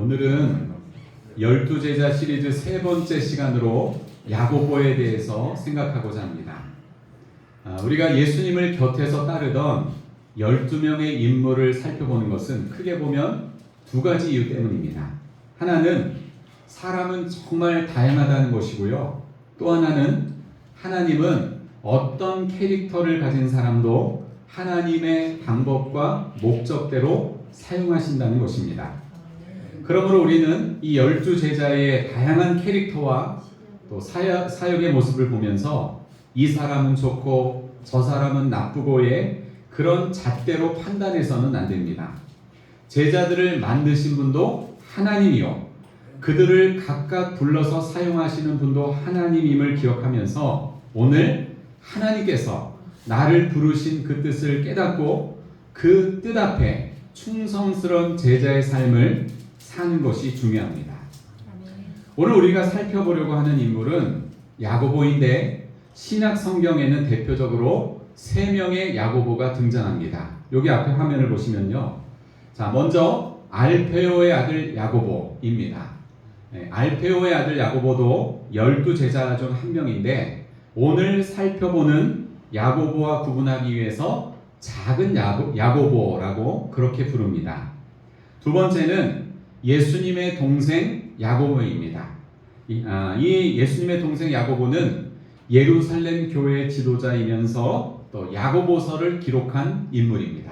오늘은 열두 제자 시리즈 세 번째 시간으로 야고보에 대해서 생각하고자 합니다. 우리가 예수님을 곁에서 따르던 12명의 인물을 살펴보는 것은 크게 보면 두 가지 이유 때문입니다. 하나는 사람은 정말 다양하다는 것이고요. 또 하나는 하나님은 어떤 캐릭터를 가진 사람도 하나님의 방법과 목적대로 사용하신다는 것입니다. 그러므로 우리는 이 12제자의 다양한 캐릭터와 또 사역의 모습을 보면서 이 사람은 좋고 저 사람은 나쁘고의 그런 잣대로 판단해서는 안 됩니다. 제자들을 만드신 분도 하나님이요, 그들을 각각 불러서 사용하시는 분도 하나님임을 기억하면서 오늘 하나님께서 나를 부르신 그 뜻을 깨닫고 그 뜻 앞에 충성스러운 제자의 삶을 사는 것이 중요합니다. 오늘 우리가 살펴보려고 하는 인물은 야고보인데 신약 성경에는 대표적으로 3명의 야고보가 등장합니다. 여기 앞에 화면을 보시면요. 자, 먼저 알페오의 아들 야고보입니다. 알페오의 아들 야고보도 12제자 중 한 명인데 오늘 살펴보는 야고보와 구분하기 위해서 작은 야고보라고 그렇게 부릅니다. 두 번째는 예수님의 동생 야고보입니다. 이 예수님의 동생 야고보는 예루살렘 교회 지도자이면서 또 야고보서를 기록한 인물입니다.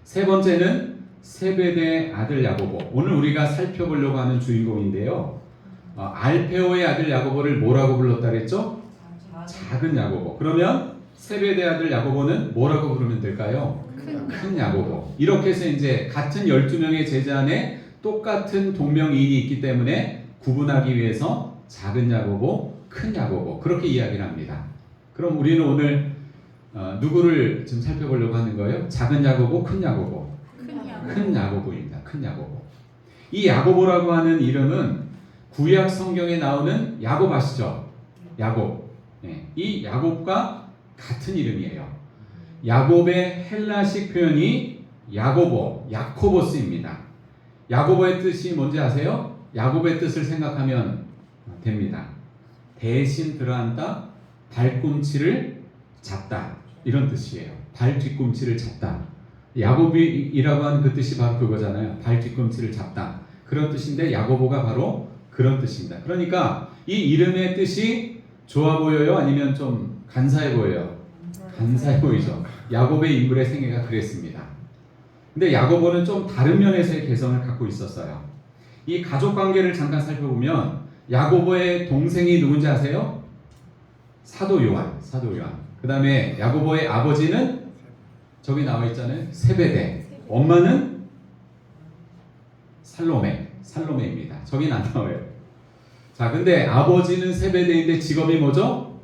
세 번째는 세베대의 아들 야고보, 오늘 우리가 살펴보려고 하는 주인공인데요. 알페오의 아들 야고보를 뭐라고 불렀다 그랬죠? 작은 야고보. 그러면 세베대의 아들 야고보는 뭐라고 부르면 될까요? 큰 야고보. 이렇게 해서 이제 같은 12명의 제자 안에 똑같은 동명이인이 있기 때문에 구분하기 위해서 작은 야고보, 큰 야고보, 그렇게 이야기를 합니다. 그럼 우리는 오늘 누구를 좀 살펴보려고 하는 거예요? 작은 야고보, 큰 야고보? 큰 야고보입니다. 큰 야고보. 이 야고보라고 하는 이름은 구약 성경에 나오는 야곱 아시죠? 야곱. 이 야곱과 같은 이름이에요. 야곱의 헬라식 표현이 야고보, 야코보스입니다. 야고보의 뜻이 뭔지 아세요? 야곱의 뜻을 생각하면 됩니다. 대신 들어앉다, 발꿈치를 잡다, 이런 뜻이에요. 발 뒤꿈치를 잡다. 야곱이라고 하는 그 뜻이 바로 그거잖아요. 발 뒤꿈치를 잡다. 그런 뜻인데 야고보가 바로 그런 뜻입니다. 그러니까 이 이름의 뜻이 좋아 보여요? 아니면 좀 간사해 보여요? 간사해 보이죠. 야곱의 인물의 생애가 그랬습니다. 근데 야고보는 좀 다른 면에서의 개성을 갖고 있었어요. 이 가족 관계를 잠깐 살펴보면 야고보의 동생이 누군지 아세요? 사도 요한. 그 다음에 야고보의 아버지는 저기 나와 있잖아요. 세베대. 엄마는 살로메입니다. 저긴 안 나와요. 자, 근데 아버지는 세베대인데 직업이 뭐죠?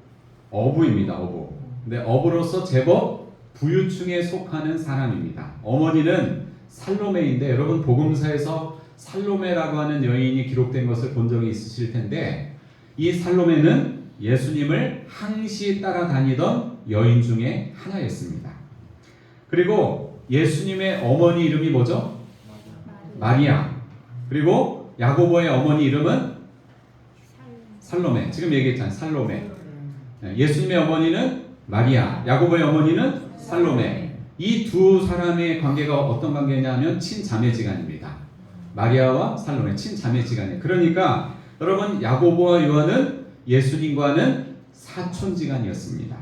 어부입니다. 어부. 근데 어부로서 제법 부유층에 속하는 사람입니다. 어머니는 살로메인데 여러분 복음서에서 살로메라고 하는 여인이 기록된 것을 본 적이 있으실 텐데 이 살로메는 예수님을 항시 따라다니던 여인 중에 하나였습니다. 그리고 예수님의 어머니 이름이 뭐죠? 마리아. 그리고 야고보의 어머니 이름은 살로메. 지금 얘기했잖아요. 살로메. 예수님의 어머니는 마리아, 야고보의 어머니는 살로메. 이 두 사람의 관계가 어떤 관계냐면 친자매지간입니다. 마리아와 살로메, 친자매지간이에요. 그러니까 여러분 야고보와 요한은 예수님과는 사촌지간이었습니다.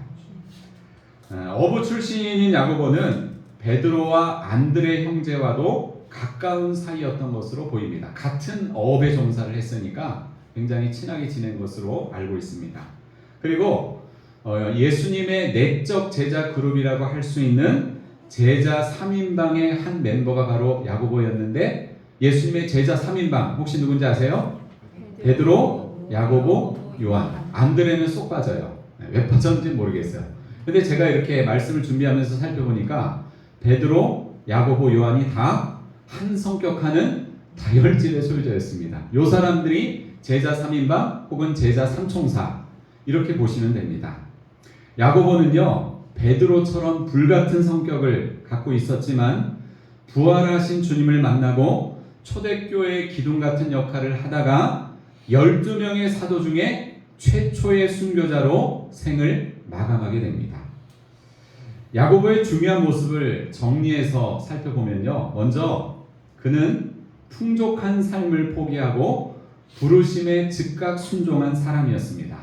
어부 출신인 야고보는 베드로와 안드레 형제와도 가까운 사이였던 것으로 보입니다. 같은 어업에 종사를 했으니까 굉장히 친하게 지낸 것으로 알고 있습니다. 그리고 예수님의 내적 제자 그룹이라고 할 수 있는 제자 3인방의 한 멤버가 바로 야고보였는데 예수님의 제자 3인방 혹시 누군지 아세요? 베드로, 야고보, 요한. 안드레는 쏙 빠져요. 왜 빠졌는지 모르겠어요. 근데 제가 이렇게 말씀을 준비하면서 살펴보니까 베드로, 야고보, 요한이 다 한 성격하는 다혈질의 소유자였습니다. 이 사람들이 제자 3인방 혹은 제자 3총사 이렇게 보시면 됩니다. 야고보는요, 베드로처럼 불같은 성격을 갖고 있었지만 부활하신 주님을 만나고 초대교회의 기둥 같은 역할을 하다가 12명의 사도 중에 최초의 순교자로 생을 마감하게 됩니다. 야고보의 중요한 모습을 정리해서 살펴보면요. 먼저 그는 풍족한 삶을 포기하고 부르심에 즉각 순종한 사람이었습니다.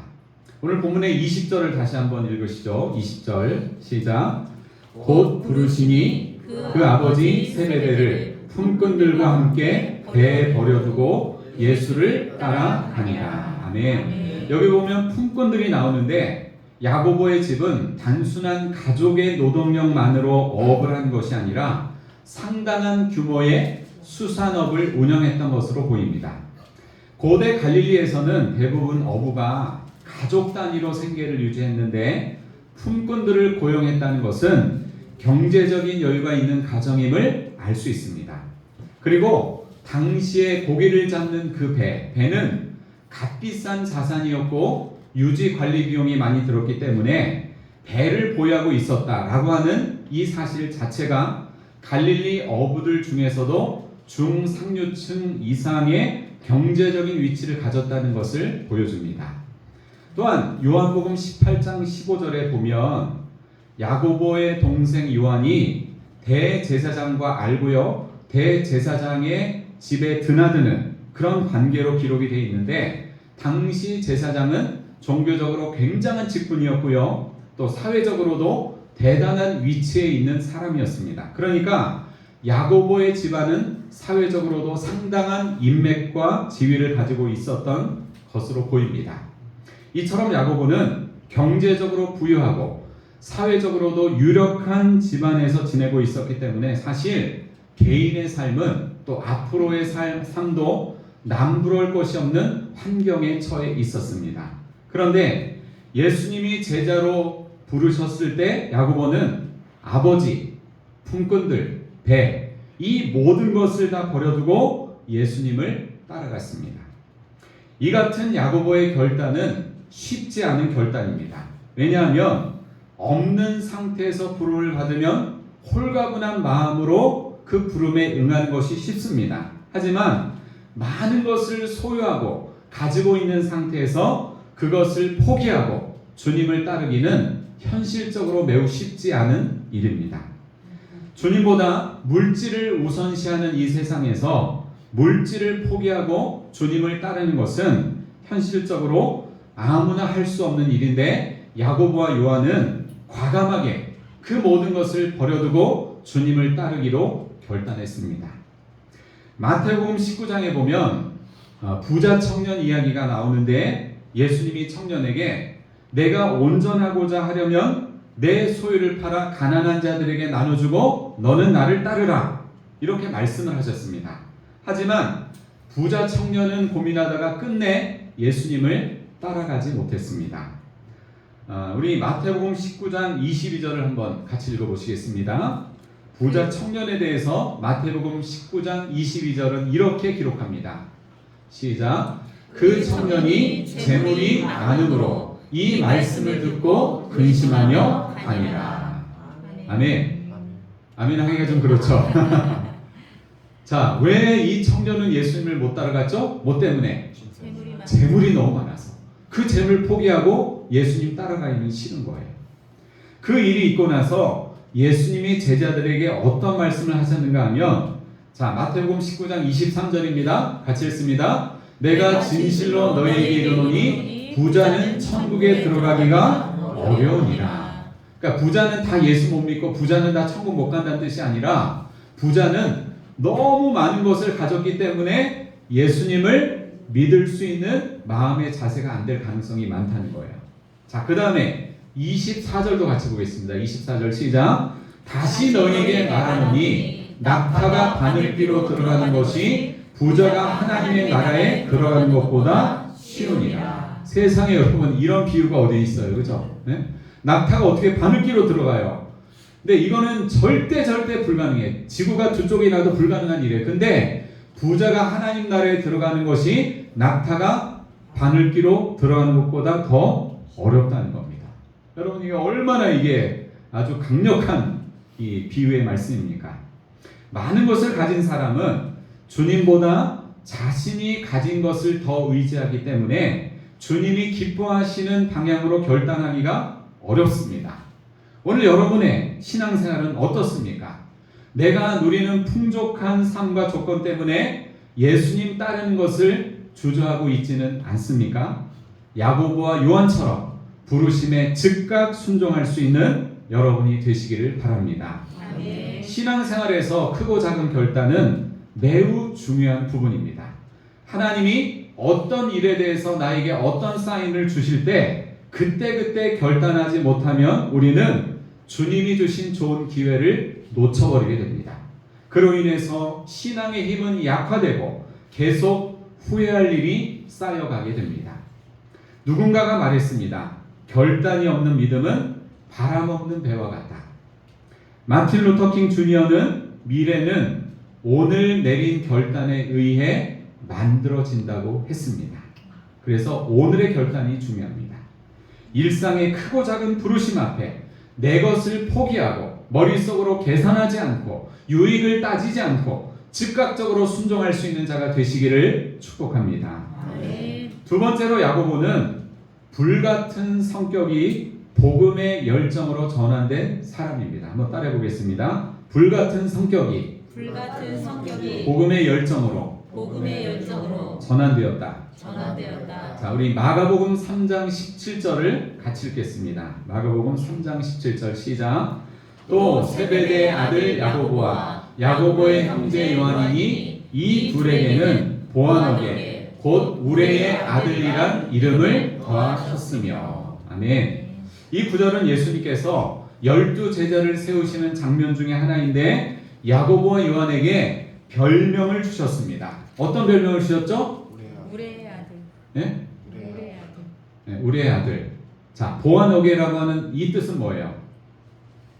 오늘 본문의 20절을 다시 한번 읽으시죠. 20절 시작. 곧 부르시니 그 아버지 세베대를 품꾼들과 함께 배에 버려두고 예수를 따라가니라. 아멘. 여기 보면 품꾼들이 나오는데 야고보의 집은 단순한 가족의 노동력만으로 어업을 한 것이 아니라 상당한 규모의 수산업을 운영했던 것으로 보입니다. 고대 갈릴리에서는 대부분 어부가 가족 단위로 생계를 유지했는데 품꾼들을 고용했다는 것은 경제적인 여유가 있는 가정임을 알 수 있습니다. 그리고 당시에 고기를 잡는 그 배는 값비싼 자산이었고 유지 관리 비용이 많이 들었기 때문에 배를 보유하고 있었다라고 하는 이 사실 자체가 갈릴리 어부들 중에서도 중상류층 이상의 경제적인 위치를 가졌다는 것을 보여줍니다. 또한 요한복음 18장 15절에 보면 야고보의 동생 요한이 대제사장과 알고요 대제사장의 집에 드나드는 그런 관계로 기록이 되어 있는데 당시 제사장은 종교적으로 굉장한 직분이었고요 또 사회적으로도 대단한 위치에 있는 사람이었습니다. 그러니까 야고보의 집안은 사회적으로도 상당한 인맥과 지위를 가지고 있었던 것으로 보입니다. 이처럼 야고보는 경제적으로 부유하고 사회적으로도 유력한 집안에서 지내고 있었기 때문에 사실 개인의 삶은 또 앞으로의 삶도 남부러울 것이 없는 환경에 처해 있었습니다. 그런데 예수님이 제자로 부르셨을 때 야고보는 아버지, 품꾼들, 배, 이 모든 것을 다 버려두고 예수님을 따라갔습니다. 이 같은 야고보의 결단은 쉽지 않은 결단입니다. 왜냐하면 없는 상태에서 부름을 받으면 홀가분한 마음으로 그 부름에 응하는 것이 쉽습니다. 하지만 많은 것을 소유하고 가지고 있는 상태에서 그것을 포기하고 주님을 따르기는 현실적으로 매우 쉽지 않은 일입니다. 주님보다 물질을 우선시하는 이 세상에서 물질을 포기하고 주님을 따르는 것은 현실적으로 아무나 할 수 없는 일인데 야고보와 요한은 과감하게 그 모든 것을 버려두고 주님을 따르기로 결단했습니다. 마태복음 19장에 보면 부자 청년 이야기가 나오는데 예수님이 청년에게 내가 온전하고자 하려면 내 소유를 팔아 가난한 자들에게 나눠주고 너는 나를 따르라 이렇게 말씀을 하셨습니다. 하지만 부자 청년은 고민하다가 끝내 예수님을 따라가지 못했습니다. 우리 마태복음 19장 22절을 한번 같이 읽어보시겠습니다. 부자 청년에 대해서 마태복음 19장 22절은 이렇게 기록합니다. 시작. 그 청년이 재물이 많음으로 이 말씀을 듣고 근심하며 다니라. 아멘. 아멘 하기가 좀 그렇죠. 자, 왜 이 청년은 예수님을 못 따라갔죠? 뭐 때문에? 재물이 너무 많아서. 그 재물 포기하고 예수님 따라가기는 싫은 거예요. 그 일이 있고 나서 예수님이 제자들에게 어떤 말씀을 하셨는가 하면 자, 마태복음 19장 23절입니다. 같이 읽습니다. 내가 진실로 너희에게 이르노니 부자는 천국에 들어가기가 어려우니라. 그러니까 부자는 다 예수 못 믿고 부자는 다 천국 못 간다는 뜻이 아니라 부자는 너무 많은 것을 가졌기 때문에 예수님을 믿을 수 있는 마음의 자세가 안 될 가능성이 많다는 거예요. 자, 그 다음에 24절도 같이 보겠습니다. 24절 시작. 다시 너희에게 말하노니 낙타가 바늘귀로 들어가는 것이 부자가 하나님의 나라에 들어가는 것보다 쉬우니라. 세상에 여러분 이런 비유가 어디 있어요, 그죠? 네? 낙타가 어떻게 바늘귀로 들어가요? 근데 이거는 절대 불가능해. 지구가 두 쪽이 나도 불가능한 일이에요. 근데 부자가 하나님 나라에 들어가는 것이 낙타가 바늘귀로 들어가는 것보다 더 어렵다는 겁니다. 여러분 이게 얼마나 이게 아주 강력한 이 비유의 말씀입니까? 많은 것을 가진 사람은 주님보다 자신이 가진 것을 더 의지하기 때문에 주님이 기뻐하시는 방향으로 결단하기가 어렵습니다. 오늘 여러분의 신앙생활은 어떻습니까? 내가 누리는 풍족한 삶과 조건 때문에 예수님 따르는 것을 주저하고 있지는 않습니까? 야고보와 요한처럼 부르심에 즉각 순종할 수 있는 여러분이 되시기를 바랍니다. 아멘. 신앙생활에서 크고 작은 결단은 매우 중요한 부분입니다. 하나님이 어떤 일에 대해서 나에게 어떤 사인을 주실 때 그때 결단하지 못하면 우리는 주님이 주신 좋은 기회를 놓쳐버리게 됩니다. 그로 인해서 신앙의 힘은 약화되고 계속 후회할 일이 쌓여가게 됩니다. 누군가가 말했습니다. 결단이 없는 믿음은 바람 없는 배와 같다. 마틴 루터 킹 주니어는 미래는 오늘 내린 결단에 의해 만들어진다고 했습니다. 그래서 오늘의 결단이 중요합니다. 일상의 크고 작은 부르심 앞에 내 것을 포기하고 머릿속으로 계산하지 않고 유익을 따지지 않고 즉각적으로 순종할 수 있는 자가 되시기를 축복합니다. 아멘. 두 번째로 야고보는 불같은 성격이 복음의 열정으로 전환된 사람입니다. 한번 따라해 보겠습니다. 불같은 성격이 복음의 열정으로 전환되었다. 자, 우리 마가복음 3장 17절을 같이 읽겠습니다. 마가복음 3장 17절 시작. 또 세베대의 아들 야고보와 야고보의 형제 요한이니 이 둘에게는 보아너게 곧 우레의 아들이란 이름을 더하셨으며. 아멘. 이 구절은 예수님께서 12제자를 세우시는 장면 중에 하나인데 야고보와 요한에게 별명을 주셨습니다. 어떤 별명을 주셨죠? 우레의 아들. 네? 우레의 아들. 네, 우레의 아들. 자, 보아너게라고 하는 이 뜻은 뭐예요?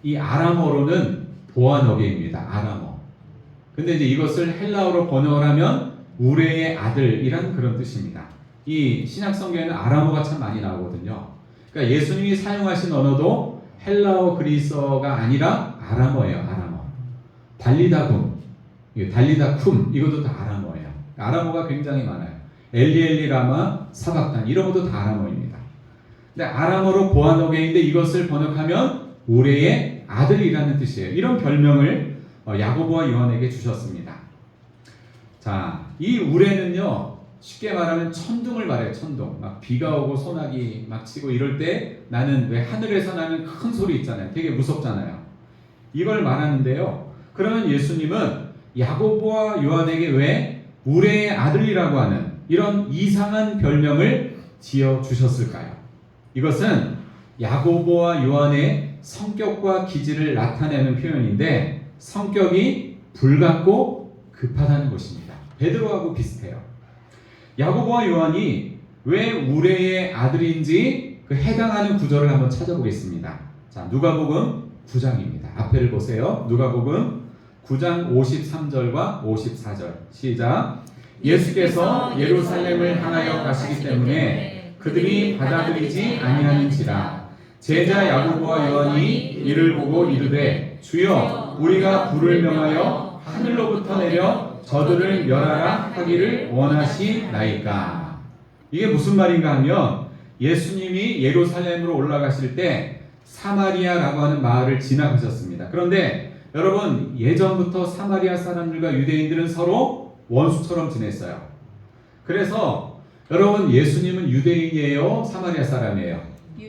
이 아람어로는 보아너게입니다. 아람어. 근데 이제 이것을 헬라어로 번역을 하면 우레의 아들이란 그런 뜻입니다. 이 신약 성경에는 아람어가 참 많이 나오거든요. 그러니까 예수님이 사용하신 언어도 헬라어 그리스어가 아니라 아람어예요. 아람어. 달리다쿰, 달리다쿰 이것도 다 아람어예요. 아람어가 굉장히 많아요. 엘리엘리 라마 사박단 이런 것도 다 아람어입니다. 근데 아람어로 보아너게인데 이것을 번역하면 우레의 아들이라는 뜻이에요. 이런 별명을 야고보와 요한에게 주셨습니다. 자, 이 우레는요 쉽게 말하면 천둥을 말해요. 천둥. 막 비가 오고 소나기 막 치고 이럴 때 나는 왜 하늘에서 나는 큰 소리 있잖아요. 되게 무섭잖아요. 이걸 말하는데요. 그러면 예수님은 야고보와 요한에게 왜 우레의 아들이라고 하는 이런 이상한 별명을 지어 주셨을까요? 이것은 야고보와 요한의 성격과 기질을 나타내는 표현인데 성격이 불같고 급하다는 것입니다. 베드로하고 비슷해요. 야고보와 요한이 왜 우레의 아들인지 그 해당하는 구절을 한번 찾아보겠습니다. 자, 누가복음 9장입니다. 앞에를 보세요. 누가복음 9장 53절과 54절 시작. 예수께서 예루살렘을 향하여 가시기 때문에 그들이 받아들이지 아니하는지라. 제자 야고보와 요한이 이를 보고 이르되 주여 우리가 불을 명하여 하늘로부터 내려 저들을 멸하라 하기를 원하시나이까. 이게 무슨 말인가 하면 예수님이 예루살렘으로 올라가실 때 사마리아라고 하는 마을을 지나가셨습니다. 그런데 여러분 예전부터 사마리아 사람들과 유대인들은 서로 원수처럼 지냈어요. 그래서 여러분 예수님은 유대인이에요? 사마리아 사람이에요?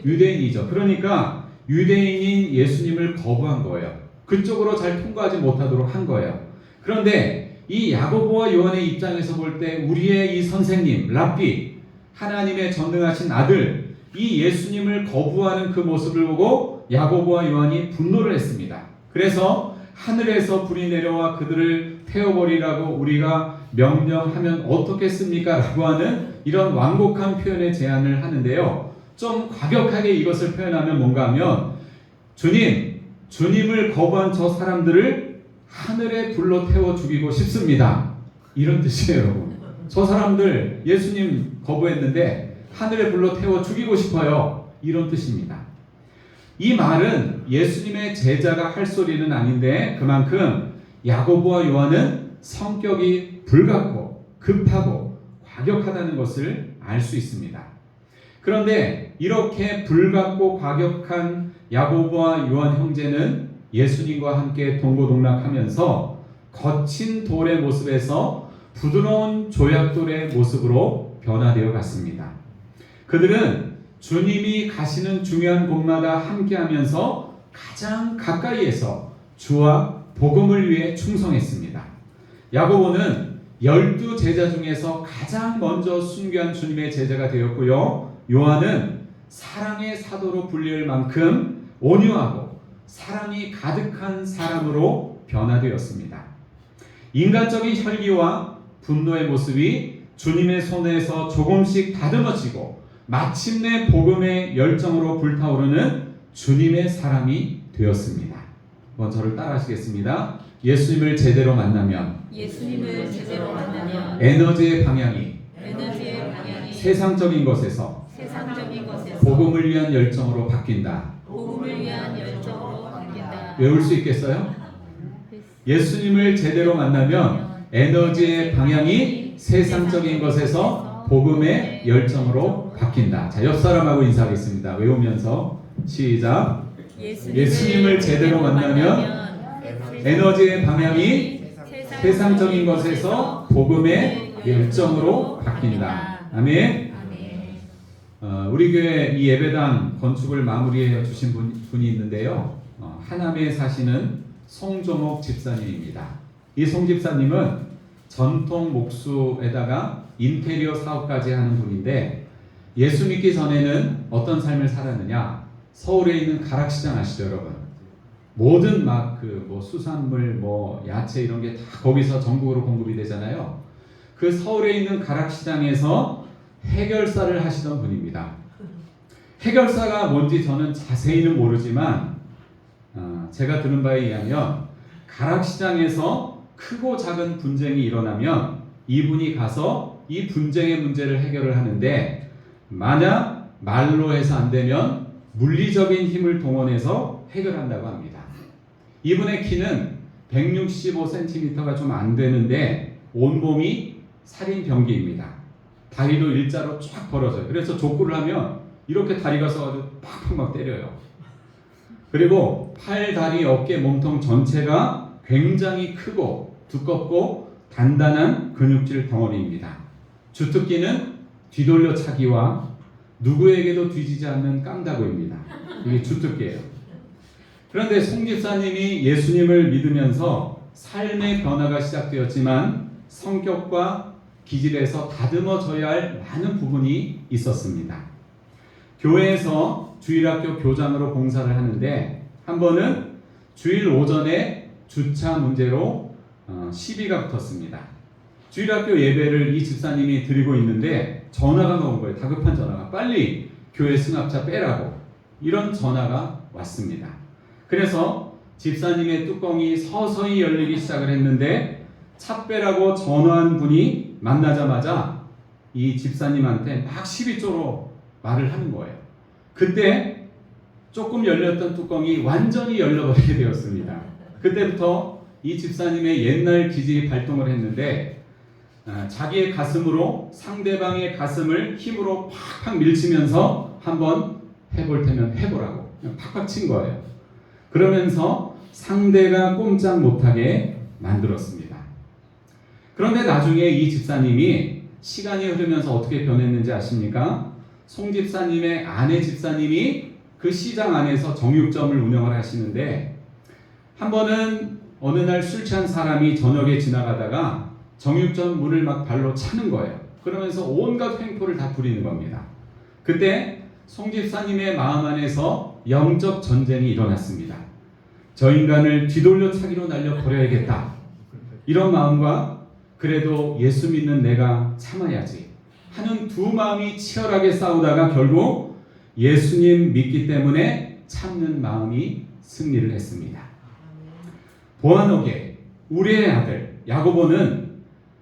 유대인이죠. 그러니까 유대인인 예수님을 거부한 거예요. 그쪽으로 잘 통과하지 못하도록 한 거예요. 그런데 이 야고보와 요한의 입장에서 볼 때 우리의 이 선생님 랍비 하나님의 전능하신 아들 이 예수님을 거부하는 그 모습을 보고 야고보와 요한이 분노를 했습니다. 그래서 하늘에서 불이 내려와 그들을 태워버리라고 우리가 명령하면 어떻겠습니까? 라고 하는 이런 완곡한 표현의 제안을 하는데요. 좀 과격하게 이것을 표현하면 뭔가 하면 주님을 거부한 저 사람들을 하늘에 불로 태워 죽이고 싶습니다. 이런 뜻이에요, 여러분. 저 사람들 예수님 거부했는데 하늘에 불로 태워 죽이고 싶어요. 이런 뜻입니다. 이 말은 예수님의 제자가 할 소리는 아닌데 그만큼 야고보와 요한은 성격이 불같고 급하고 과격하다는 것을 알 수 있습니다. 그런데 이렇게 불같고 과격한 야고보와 요한 형제는 예수님과 함께 동고동락하면서 거친 돌의 모습에서 부드러운 조약돌의 모습으로 변화되어 갔습니다. 그들은 주님이 가시는 중요한 곳마다 함께하면서 가장 가까이에서 주와 복음을 위해 충성했습니다. 야고보는 12 제자 중에서 가장 먼저 순교한 주님의 제자가 되었고요. 요한은 사랑의 사도로 불릴 만큼 온유하고 사랑이 가득한 사람으로 변화되었습니다. 인간적인 혈기와 분노의 모습이 주님의 손에서 조금씩 다듬어지고 마침내 복음의 열정으로 불타오르는 주님의 사람이 되었습니다. 한번 저를 따라 하시겠습니다. 예수님을 제대로 만나면 에너지의 방향이 세상적인 것에서 복음을 위한 열정으로 바뀐다. 외울 수 있겠어요? 예수님을 제대로 만나면 에너지의 방향이 세상적인 것에서 복음의 열정으로 바뀐다. 자, 옆 사람하고 인사하겠습니다. 외우면서 시작. 예수님을 제대로 만나면 에너지의 방향이 세상적인 것에서 복음의 열정으로 바뀐다. 아멘. 우리 교회 이 예배당 건축을 마무리해 주신 분이 있는데요. 하남에 사시는 송종옥 집사님입니다. 이 송 집사님은 전통 목수에다가 인테리어 사업까지 하는 분인데 예수 믿기 전에는 어떤 삶을 살았느냐? 서울에 있는 가락시장 아시죠, 여러분? 모든 뭐 수산물, 뭐 야채 이런 게 다 거기서 전국으로 공급이 되잖아요. 그 서울에 있는 가락시장에서 해결사를 하시던 분입니다. 해결사가 뭔지 저는 자세히는 모르지만 제가 들은 바에 의하면 가락시장에서 크고 작은 분쟁이 일어나면 이분이 가서 이 분쟁의 문제를 해결을 하는데 만약 말로 해서 안 되면 물리적인 힘을 동원해서 해결한다고 합니다. 이분의 키는 165cm가 좀 안 되는데 온몸이 살인병기입니다. 다리도 일자로 쫙 벌어져요. 그래서 족구를 하면 이렇게 다리가 서가지고 팍팍 막 때려요. 그리고 팔, 다리, 어깨, 몸통 전체가 굉장히 크고 두껍고 단단한 근육질 덩어리입니다. 주특기는 뒤돌려 차기와 누구에게도 뒤지지 않는 깡다구입니다. 이게 주특기예요. 그런데 송 집사님이 예수님을 믿으면서 삶의 변화가 시작되었지만 성격과 기질에서 다듬어져야 할 많은 부분이 있었습니다. 교회에서 주일학교 교장으로 봉사를 하는데 한 번은 주일 오전에 주차 문제로 시비가 붙었습니다. 주일학교 예배를 이 집사님이 드리고 있는데 전화가 온 거예요. 다급한 전화가. 빨리 교회 승합차 빼라고. 이런 전화가 왔습니다. 그래서 집사님의 뚜껑이 서서히 열리기 시작을 했는데 차 빼라고 전화한 분이 만나자마자 이 집사님한테 막 시비조로 말을 하는 거예요. 그때 조금 열렸던 뚜껑이 완전히 열려버리게 되었습니다. 그때부터 이 집사님의 옛날 기질이 발동을 했는데 자기의 가슴으로 상대방의 가슴을 힘으로 팍팍 밀치면서 한번 해볼 테면 해보라고 그냥 팍팍 친 거예요. 그러면서 상대가 꼼짝 못하게 만들었습니다. 그런데 나중에 이 집사님이 시간이 흐르면서 어떻게 변했는지 아십니까? 송 집사님의 아내 집사님이 그 시장 안에서 정육점을 운영을 하시는데 한 번은 어느 날 술 취한 사람이 저녁에 지나가다가 정육점 문을 막 발로 차는 거예요. 그러면서 온갖 횡포를 다 부리는 겁니다. 그때 송 집사님의 마음 안에서 영적 전쟁이 일어났습니다. 저 인간을 뒤돌려 차기로 날려버려야겠다. 이런 마음과 그래도 예수 믿는 내가 참아야지 하는 두 마음이 치열하게 싸우다가 결국 예수님 믿기 때문에 참는 마음이 승리를 했습니다. 보아노게 우리의 아들 야고보는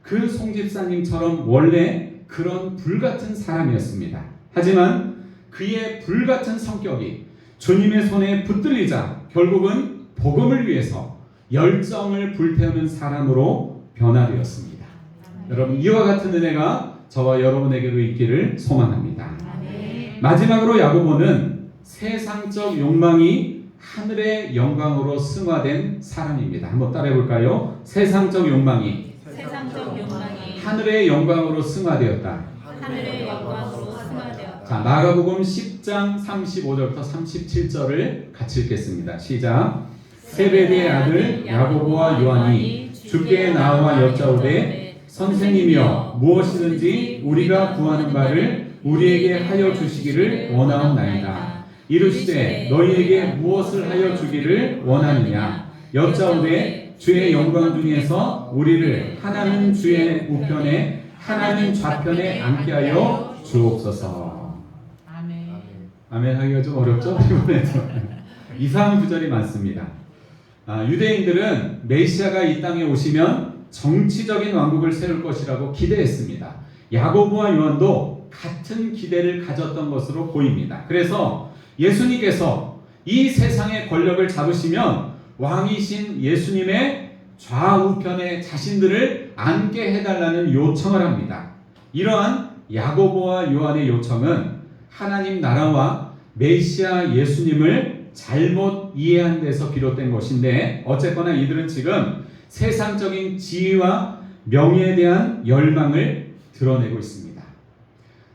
그 송집사님처럼 원래 그런 불같은 사람이었습니다. 하지만 그의 불같은 성격이 주님의 손에 붙들리자 결국은 복음을 위해서 열정을 불태우는 사람으로 변화되었습니다. 여러분, 이와 같은 은혜가 저와 여러분에게도 있기를 소망합니다. 마지막으로 야고보는 세상적 욕망이 하늘의 영광으로 승화된 사람입니다. 한번 따라해 볼까요? 세상적 욕망이 하늘의 영광으로 승화되었다. 하늘의 영광으로 승화되었다. 자, 마가복음 10장 35절부터 37절을 같이 읽겠습니다. 시작. 세베대의 아들 야고보와 요한이 주께 나와 여짜오되 선생님이여 무엇이든지 우리가 구하는 바를 우리에게 하여 주시기를 원하옵나이다. 이르시되 너희에게 무엇을 하여 주기를 원하느냐. 여짜오되 주의 영광 중에서 우리를 하나는 주의 우편에 하나는 좌편에 앉게 하여 주옵소서. 아멘. 아멘 하기가 좀 어렵죠? 이번에도 이상한 구절이 많습니다. 유대인들은 메시아가 이 땅에 오시면 정치적인 왕국을 세울 것이라고 기대했습니다. 야고보와 요한도 같은 기대를 가졌던 것으로 보입니다. 그래서 예수님께서 이 세상의 권력을 잡으시면 왕이신 예수님의 좌우편에 자신들을 앉게 해달라는 요청을 합니다. 이러한 야고보와 요한의 요청은 하나님 나라와 메시아 예수님을 잘못 이해한 데서 비롯된 것인데, 어쨌거나 이들은 지금 세상적인 지위와 명예에 대한 열망을 드러내고 있습니다.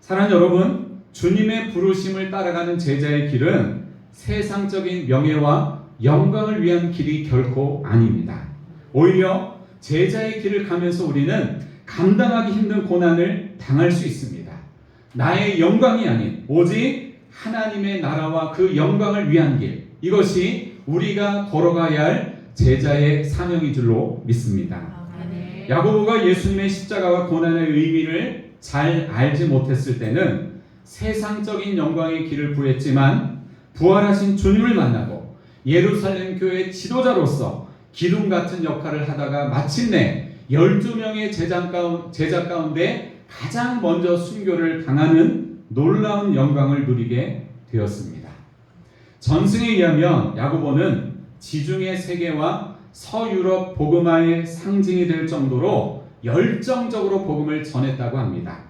사랑하는 여러분, 주님의 부르심을 따라가는 제자의 길은 세상적인 명예와 영광을 위한 길이 결코 아닙니다. 오히려 제자의 길을 가면서 우리는 감당하기 힘든 고난을 당할 수 있습니다. 나의 영광이 아닌 오직 하나님의 나라와 그 영광을 위한 길, 이것이 우리가 걸어가야 할 제자의 사명인 줄로 믿습니다. 야고보가 예수님의 십자가와 고난의 의미를 잘 알지 못했을 때는 세상적인 영광의 길을 구했지만, 부활하신 주님을 만나고 예루살렘 교회 지도자로서 기둥 같은 역할을 하다가 마침내 12명의 제자 가운데 가장 먼저 순교를 당하는 놀라운 영광을 누리게 되었습니다. 전승에 의하면 야고보는 지중해 세계와 서유럽 복음화의 상징이 될 정도로 열정적으로 복음을 전했다고 합니다.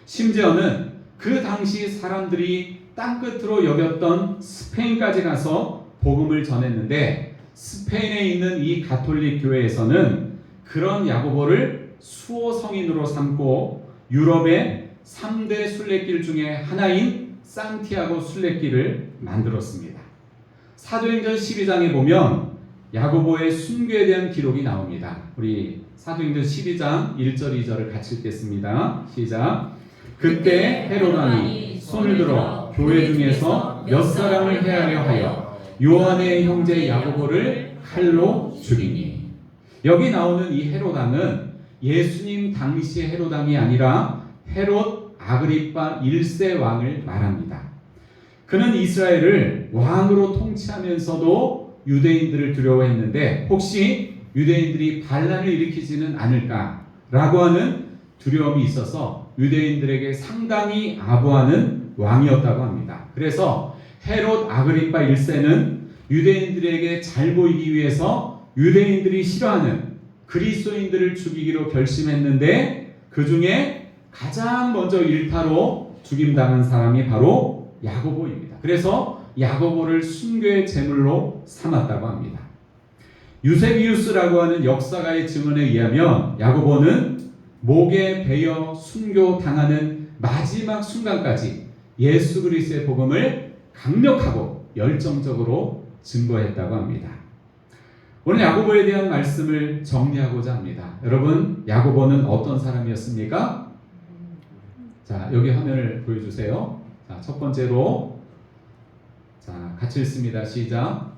심지어는 그 당시 사람들이 땅끝으로 여겼던 스페인까지 가서 복음을 전했는데, 스페인에 있는 이 가톨릭 교회에서는 그런 야고보를 수호 성인으로 삼고 유럽의 3대 순례길 중에 하나인 산티아고 순례길을 만들었습니다. 사도행전 12장에 보면 야고보의 순교에 대한 기록이 나옵니다. 우리 사도행전 12장 1절 2절을 같이 읽겠습니다. 시작. 그때 헤롯 왕이 손을 들어 교회 중에서 몇 사람을 해하려 하여 요한의 형제 야고보를 칼로 죽이니. 여기 나오는 이 헤롯 왕은 예수님 당시의 헤롯 왕이 아니라 헤롯 아그리파 1세 왕을 말합니다. 그는 이스라엘을 왕으로 통치하면서도 유대인들을 두려워했는데, 혹시 유대인들이 반란을 일으키지는 않을까라고 하는 두려움이 있어서 유대인들에게 상당히 아부하는 왕이었다고 합니다. 그래서 헤롯 아그리파 1세는 유대인들에게 잘 보이기 위해서 유대인들이 싫어하는 그리스도인들을 죽이기로 결심했는데, 그 중에 가장 먼저 일타로 죽임당한 사람이 바로 야고보입니다. 그래서 야고보를 순교의 제물로 삼았다고 합니다. 유세비우스라고 하는 역사가의 증언에 의하면 야고보는 목에 베어 순교당하는 마지막 순간까지 예수 그리스도의 복음을 강력하고 열정적으로 증거했다고 합니다. 오늘 야고보에 대한 말씀을 정리하고자 합니다. 여러분, 야고보는 어떤 사람이었습니까? 자, 여기 화면을 보여주세요. 자, 첫 번째로, 자, 같이 읽습니다. 시작.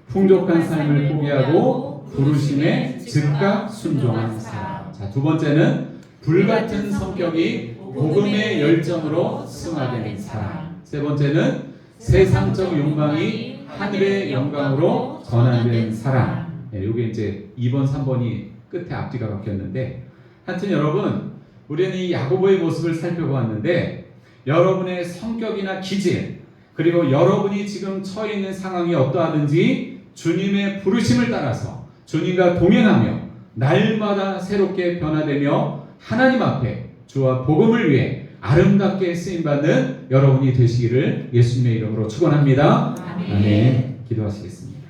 풍족한 삶을 포기하고 부르심에 즉각 순종한 사람. 자, 두 번째는 불같은 성격이 복음의 열정으로 승화된 사람. 세 번째는 세상적 욕망이 하늘의 영광으로 전환된 사람. 이게 이제 2번, 3번이 끝에 앞뒤가 바뀌었는데, 하여튼 여러분, 우리는 이 야고보의 모습을 살펴보았는데, 여러분의 성격이나 기질, 그리고 여러분이 지금 처해 있는 상황이 어떠하든지 주님의 부르심을 따라서 주님과 동행하며 날마다 새롭게 변화되며 하나님 앞에 주와 복음을 위해 아름답게 쓰임받는 여러분이 되시기를 예수님의 이름으로 축원합니다. 아멘. 아멘. 기도하시겠습니다.